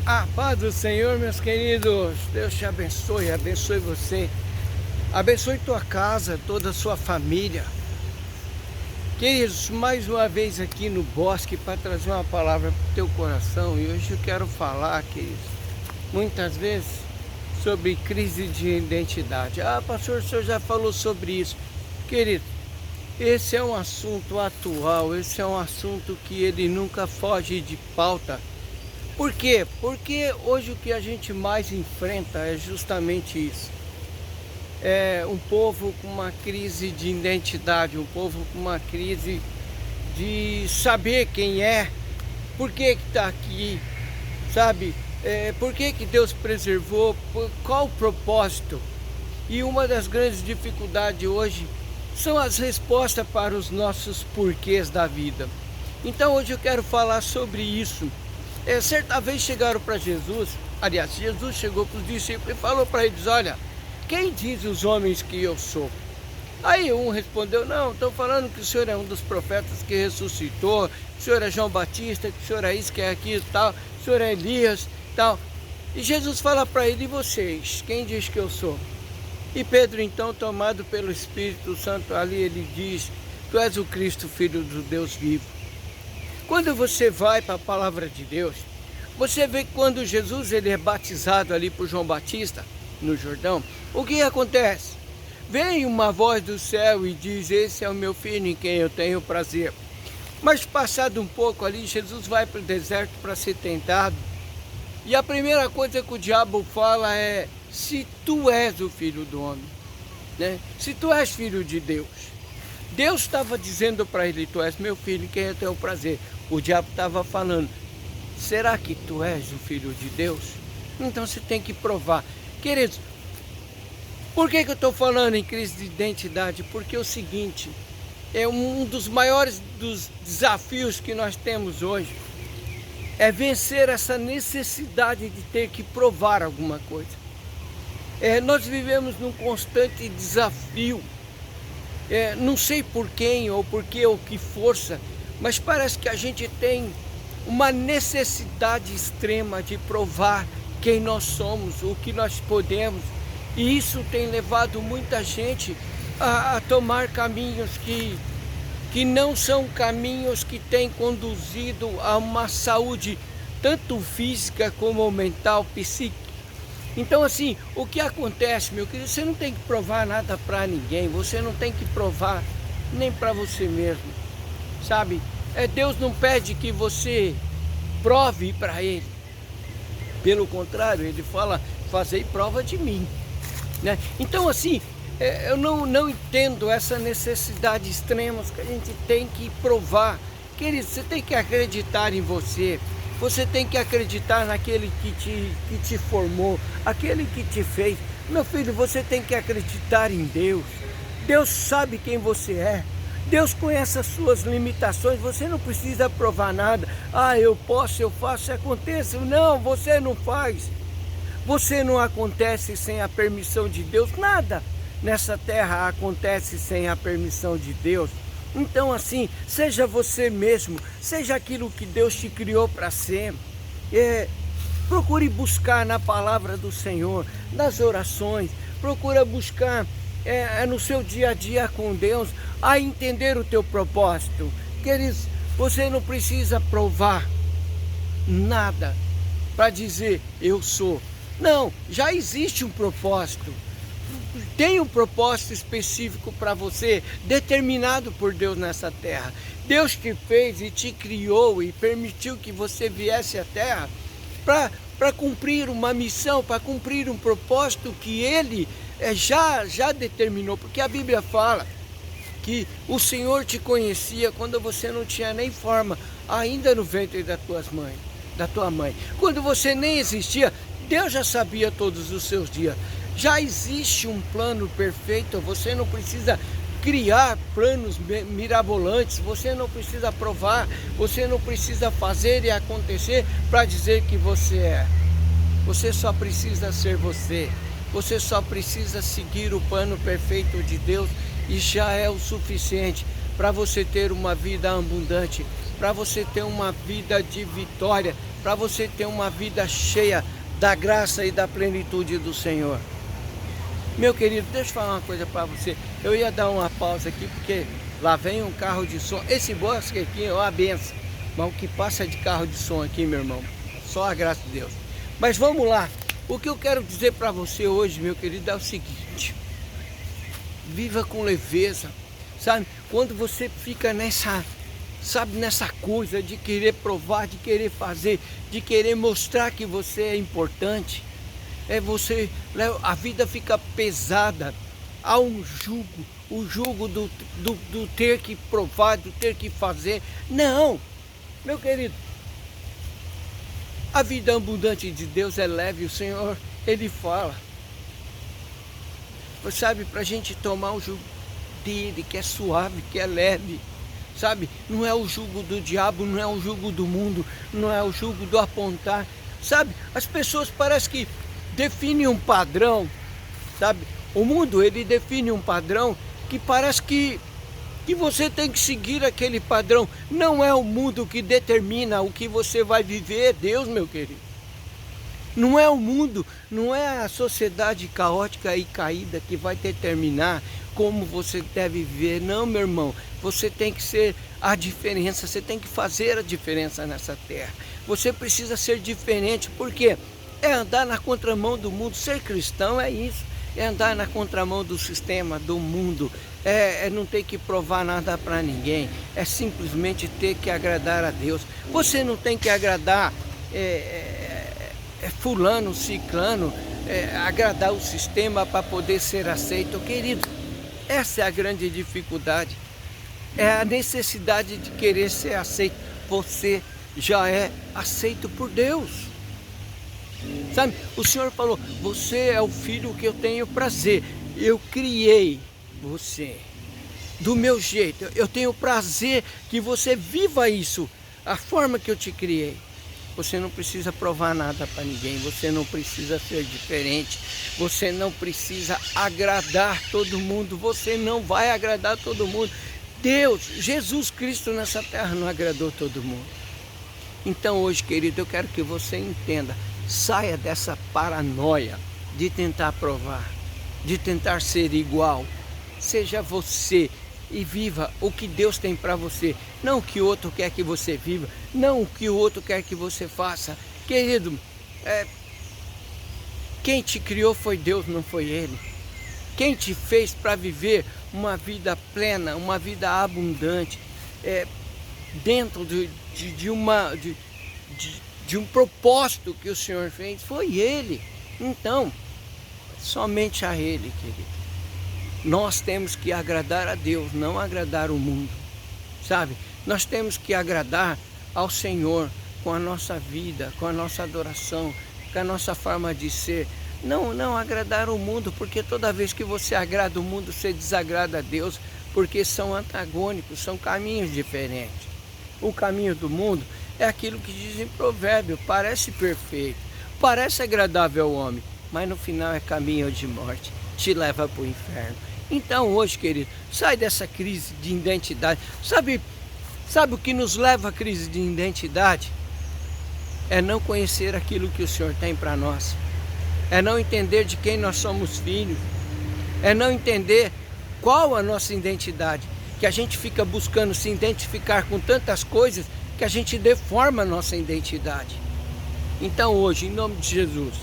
A paz do Senhor, meus queridos. Deus te abençoe, abençoe você. Abençoe tua casa, toda a sua família. Queridos, mais uma vez aqui no Bosque para trazer uma palavra para o teu coração. E hoje eu quero falar, queridos, muitas vezes sobre crise de identidade. Ah, pastor, o senhor já falou sobre isso. Querido, esse é um assunto atual, esse é um assunto que ele nunca foge de pauta. Por quê? Porque hoje o que a gente mais enfrenta é justamente isso. É um povo com uma crise de identidade, um povo com uma crise de saber quem é, por que está aqui, sabe? Por que Deus preservou, qual o propósito? E uma das grandes dificuldades hoje são as respostas para os nossos porquês da vida. Então hoje eu quero falar sobre isso. Certa vez chegaram para Jesus, aliás, Jesus chegou para os discípulos e falou para eles: olha, quem diz os homens que eu sou? Aí um respondeu: não, estão falando que o senhor é um dos profetas que ressuscitou, que o senhor é João Batista, que o senhor é isso, que é aquilo, tal, que o senhor é Elias, tal. E Jesus fala para ele: e vocês, quem diz que eu sou? E Pedro, então, tomado pelo Espírito Santo, ali ele diz: tu és o Cristo, Filho do Deus vivo. Quando você vai para a palavra de Deus, você vê que quando Jesus ele é batizado ali por João Batista, no Jordão, o que acontece? Vem uma voz do céu e diz: esse é o meu filho em quem eu tenho prazer. Mas passado um pouco ali, Jesus vai para o deserto para ser tentado. E a primeira coisa que o diabo fala é: se tu és o filho do homem, né? Se tu és filho de Deus. Deus estava dizendo para ele: tu és meu filho em quem eu tenho prazer. O diabo estava falando: será que tu és o filho de Deus? Então você tem que provar. Queridos, por que eu estou falando em crise de identidade? Porque é o seguinte, é um dos maiores dos desafios que nós temos hoje, é vencer essa necessidade de ter que provar alguma coisa. Nós vivemos num constante desafio, não sei por quem ou por que ou que força, mas parece que a gente tem uma necessidade extrema de provar quem nós somos, o que nós podemos. E isso tem levado muita gente a tomar caminhos que não são caminhos que têm conduzido a uma saúde tanto física como mental, psíquica. Então assim, o que acontece, meu querido, você não tem que provar nada para ninguém, você não tem que provar nem para você mesmo, sabe? Deus não pede que você prove para Ele. Pelo contrário, Ele fala: fazei prova de mim, né? Então assim, eu não entendo essa necessidade extrema que a gente tem que provar. Querido, você tem que acreditar em você. Você tem que acreditar naquele que te formou, aquele que te fez. Meu filho, você tem que acreditar em Deus. Deus sabe quem você é. Deus conhece as suas limitações. Você não precisa provar nada. Ah, eu posso, eu faço, aconteça. Não, você não faz. Você não acontece sem a permissão de Deus. Nada nessa terra acontece sem a permissão de Deus. Então assim, seja você mesmo, seja aquilo que Deus te criou para ser. Procure buscar na palavra do Senhor, nas orações, procura buscar no seu dia a dia com Deus, a entender o teu propósito. Queridos, você não precisa provar nada para dizer eu sou. Não, já existe um propósito. Tem um propósito específico para você, determinado por Deus nessa terra. Deus te fez e te criou e permitiu que você viesse à terra para cumprir uma missão, para cumprir um propósito que Ele já determinou. Porque a Bíblia fala que o Senhor te conhecia quando você não tinha nem forma, ainda no ventre da tua mãe. Quando você nem existia, Deus já sabia todos os seus dias. Já existe um plano perfeito, você não precisa criar planos mirabolantes, você não precisa provar, você não precisa fazer e acontecer para dizer que você é. Você só precisa ser você, você só precisa seguir o plano perfeito de Deus e já é o suficiente para você ter uma vida abundante, para você ter uma vida de vitória, para você ter uma vida cheia da graça e da plenitude do Senhor. Meu querido, deixa eu falar uma coisa para você. Eu ia dar uma pausa aqui, porque lá vem um carro de som. Esse bosque aqui é uma benção. Mas o que passa de carro de som aqui, meu irmão, só a graça de Deus. Mas vamos lá. O que eu quero dizer para você hoje, meu querido, é o seguinte. Viva com leveza, sabe? Quando você fica nessa coisa de querer provar, de querer fazer, de querer mostrar que você é importante, a vida fica pesada. Há um jugo, o jugo do ter que provar, do ter que fazer. Não, meu querido, a vida abundante de Deus é leve. O Senhor, Ele fala, sabe, para a gente tomar o jugo dele, que é suave, que é leve, sabe? Não é o jugo do diabo, não é o jugo do mundo, não é o jugo do apontar, sabe? As pessoas parecem que definem um padrão, sabe? O mundo, ele define um padrão que parece que você tem que seguir aquele padrão. Não é o mundo que determina o que você vai viver, é Deus, meu querido. Não é o mundo, não é a sociedade caótica e caída que vai determinar como você deve viver. Não, meu irmão, você tem que ser a diferença, você tem que fazer a diferença nessa terra. Você precisa ser diferente, porque é andar na contramão do mundo. Ser cristão é isso, é andar na contramão do sistema, do mundo. É não ter que provar nada para ninguém, é simplesmente ter que agradar a Deus. Você não tem que agradar fulano, ciclano, agradar o sistema para poder ser aceito. Querido, essa é a grande dificuldade, é a necessidade de querer ser aceito. Você já é aceito por Deus, sabe? O Senhor falou, você é o filho que eu tenho prazer, eu criei você do meu jeito, eu tenho prazer que você viva isso, a forma que eu te criei. Você não precisa provar nada para ninguém, você não precisa ser diferente, você não precisa agradar todo mundo, você não vai agradar todo mundo. Deus, Jesus Cristo nessa terra não agradou todo mundo. Então hoje, querido, eu quero que você entenda, saia dessa paranoia de tentar provar, de tentar ser igual. Seja você e viva o que Deus tem para você, não o que o outro quer que você viva, não o que o outro quer que você faça. Querido, quem te criou foi Deus, não foi Ele. Quem te fez para viver uma vida plena, uma vida abundante, dentro de um propósito que o Senhor fez, foi Ele. Então, somente a Ele, querido. Nós temos que agradar a Deus, não agradar o mundo, sabe? Nós temos que agradar ao Senhor com a nossa vida, com a nossa adoração, com a nossa forma de ser. Não agradar o mundo, porque toda vez que você agrada o mundo, você desagrada a Deus, porque são antagônicos, são caminhos diferentes. O caminho do mundo é aquilo que diz em Provérbio, parece perfeito, parece agradável ao homem, mas no final é caminho de morte, te leva para o inferno. Então hoje, querido, sai dessa crise de identidade. Sabe o que nos leva à crise de identidade? É não conhecer aquilo que o Senhor tem para nós. É não entender de quem nós somos filhos. É não entender qual a nossa identidade. Que a gente fica buscando se identificar com tantas coisas que a gente deforma a nossa identidade. Então hoje, em nome de Jesus,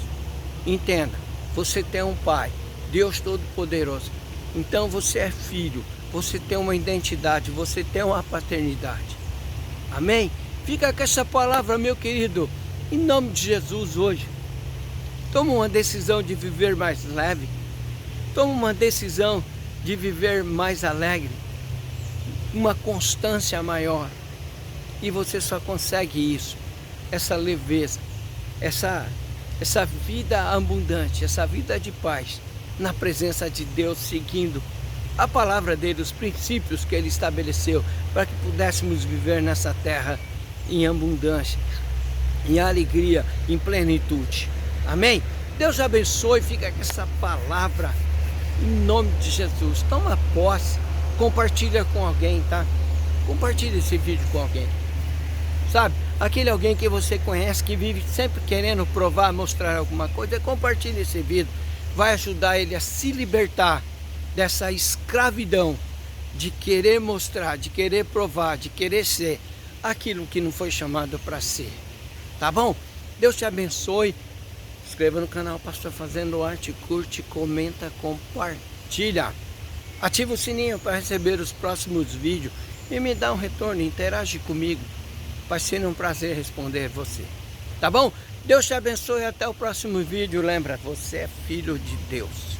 entenda, você tem um Pai, Deus Todo-Poderoso. Então você é filho, você tem uma identidade, você tem uma paternidade. Amém? Fica com essa palavra, meu querido, em nome de Jesus hoje. Toma uma decisão de viver mais leve. Toma uma decisão de viver mais alegre. Uma constância maior. E você só consegue isso, essa leveza, essa vida abundante, essa vida de paz, na presença de Deus, seguindo a palavra dele, os princípios que ele estabeleceu, para que pudéssemos viver nessa terra em abundância, em alegria, em plenitude. Amém? Deus abençoe, fica com essa palavra, em nome de Jesus. Toma posse, compartilha com alguém, tá? Compartilha esse vídeo com alguém, sabe? aquele alguém que você conhece, que vive sempre querendo provar, mostrar alguma coisa, compartilhe esse vídeo. Vai ajudar ele a se libertar dessa escravidão de querer mostrar, de querer provar, de querer ser aquilo que não foi chamado para ser. Tá bom? Deus te abençoe. Se inscreva no canal Pastor Fazendo Arte, curte, comenta, compartilha. Ativa o sininho para receber os próximos vídeos e me dá um retorno, interage comigo. Vai ser um prazer responder você. Tá bom? Deus te abençoe, até o próximo vídeo. Lembra, você é filho de Deus.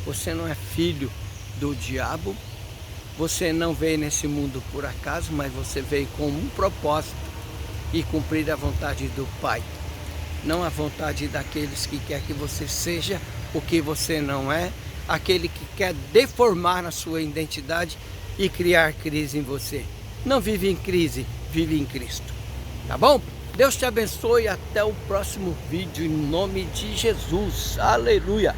Você não é filho do diabo. Você não veio nesse mundo por acaso, mas você veio com um propósito e cumprir a vontade do Pai. Não a vontade daqueles que quer que você seja o que você não é, aquele que quer deformar a sua identidade e criar crise em você. Não vive em crise, vive em Cristo. Tá bom? Deus te abençoe, até o próximo vídeo em nome de Jesus. Aleluia!